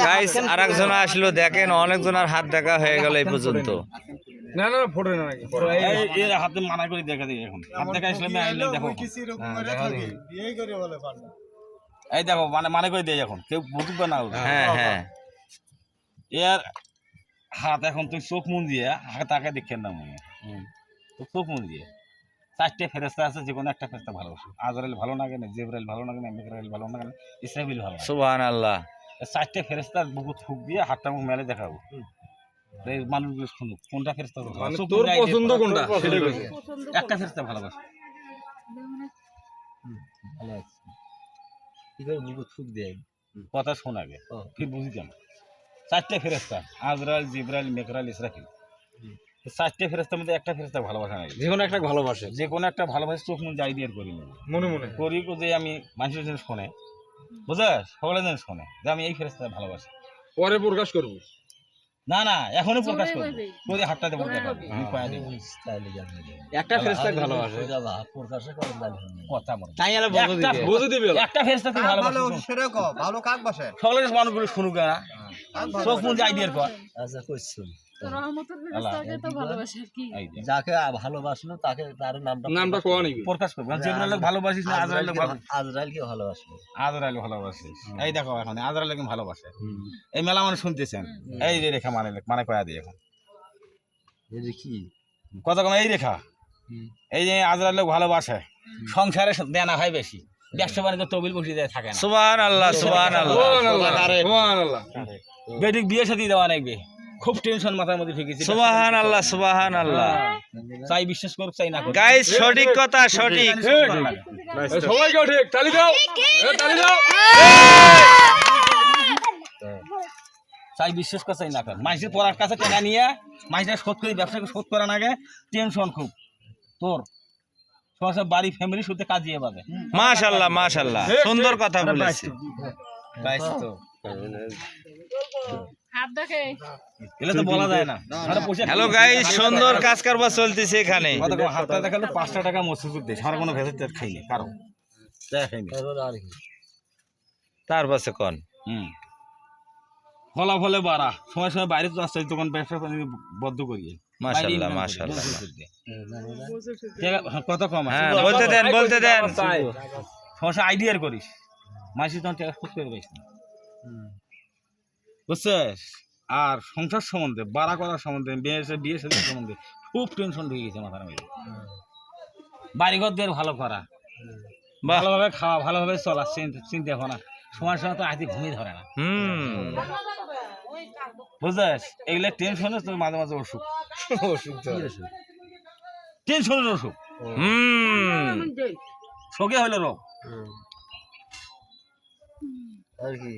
Guys আরেকজন আসলো, দেখেন অনেকজনের হাত দেখা হয়ে গেল এই পর্যন্ত। না না ফটো না নাকি এই হাতে মানা করে দেখা দিই এখন হাত দেখা আসলে আমি আইলে দেখো এই দেখো মানে করে দেই এখন কেউ বুঝবে না। হ্যাঁ হ্যাঁ এর হাত এখন তুই চোখ মুন দিয়ে তাকে দেখেন না মনে চোখ মুন দিয়ে চারটে ফেরেস্তা আছে, যে কোনো একটা ফেরেস্তা ভালোবাসে। আজরাইল ভালো লাগে না, জিবরাইল ভালো লাগে না, মিকাইল ভালো লাগে না, ইসরাফিল ভালো লাগে। সুবহানাল্লাহ। চারটে ফেরেস্তার বুকু থুক দিয়ে হাতটা মুখ মেলে দেখাবো, এই মানুষগুলো শুনুক কোনটা ফেরেস্তা তোর পছন্দ কোনটা সেটা কই। একটা ফেরেস্তা ভালোবাসে। ভালো আছে কি করে বুকু থুক দেয় কথা শোন আগে ফির বুঝি কেন। চারটে ফেরেস্তা আজরাইল, জিবরাইল, মিকাইল, ইসরাফিল, চারটে ফেরেস্তার মধ্যে একটা ফেরেস্তা ভালোবাসা নাই। যে কোনো একটা ভালোবাসে, যে কোনো একটা ভালোবাসে চোখ মুখ যাই দিয়ে করি মনে মনে করি যে আমি মানুষের জন্য শোনে, বুঝাস সকলের জন্য শোনে যে আমি এই ফেরেস্তা ভালোবাসি। পরে প্রকাশ করব না না এখনই প্রকাশ করবো, করে হাতটা দেবো দেখাবো, আমি পায়া দেবো। তাইলে জানবে একটা ফেরেশতা ভালোবাসে যাবা প্রকাশে করে জানি কথা বল তাই আলা বুঝে দিবে একটা ফেরেস্তা তুই ভালোবাসি, ভালো কাক বসে সকলের মানুষগুলো শুনুক না, চোখ মুখ যাই দিয়ে কর। আচ্ছা কইছুন যাকে যাকে ভালোবাসলো তাকে তার নামটা কোয়া নিবি প্রকাশ করবো, জিবরাইল ভালোবাসিস না আজরাইল আজরাইলকে ভালোবাসলো আজরাইল ভালোবাসিস। এই দেখো এখন আজরাইল ভালোবাসে, এই মেলা মানুষ শুনতেছেন। এই যে রেখা মানে কয়া দিই এখন এই কি কথা কম, এই রেখা এই যে আজরাইল ভালোবাসে, সংসারে দেনা হয় বেশি, ব্যবসা বাণিজ্য তবিল বসে যায় থাকে না। সুবহানাল্লাহ সুবহানাল্লাহ সুবহানাল্লাহ বেটিক বিয়ে সাথে দেওয়া নাকবে, খুব টেনশন মাথার মধ্যে ঠেকেছে। সুবহানাল্লাহ সুবহানাল্লাহ। চাই বিশ্বাস করুক চাই না করুক, গাইস সঠিক কথা সঠিক। সবাইকে ঠিক তালি দাও, তালি দাও। চাই বিশ্বাস করে চাই না কর, মাইসের পড়ার কাছে টাকা নিয়ে মাইসের শোধ করে ব্যবসা শোধ করা নাগে টেনশন খুব তোর সব বাড়ি ফ্যামিলি শুধু কাজিয়ে পাবে। মাশাআল্লাহ মাশাআল্লাহ, সুন্দর কথা বলেছে। এগুলো তো বলা যায় না। হ্যালো গাইস, সুন্দর কাজ কারবার চলতেছে এখানে। হাতটা দেখালে 5টা টাকা মসুর দেয়, সারা কোনো ভেতর খাইনি কারো খাইনি। আর কি তার পাশে কোন ফলাফলে বাড়া, সময় সময় বাইরে তো আসছে দোকান ব্যবসা বদ্ধ করিয়ে। মাশাআল্লাহ মাশাআল্লাহ। কত কম আছে হ্যাঁ বলতে দেন বলতে দেন। সমস্যা আইডিয়ার করিস, মাসি তখন টাকা শোধ করে পাইস না, বুঝছিস? আর সংসার সম্বন্ধে, বাড়া করার সম্বন্ধে, বিয়ে সাথে সম্বন্ধে খুব টেনশন ঢুকে গেছে মাথার মধ্যে। বাড়িঘর দিয়ে ভালো করা, ভালোভাবে খাওয়া, ভালোভাবে চলা, চিন্তা ভাবনা, সময় সময় তো আইতে ঘুমিয়ে ধরে না, বুঝছিস? এগুলো টেনশনে তোর মাঝে মাঝে অসুখ, টেনশনের অসুখ, শোকে হইলো রোগ আর কি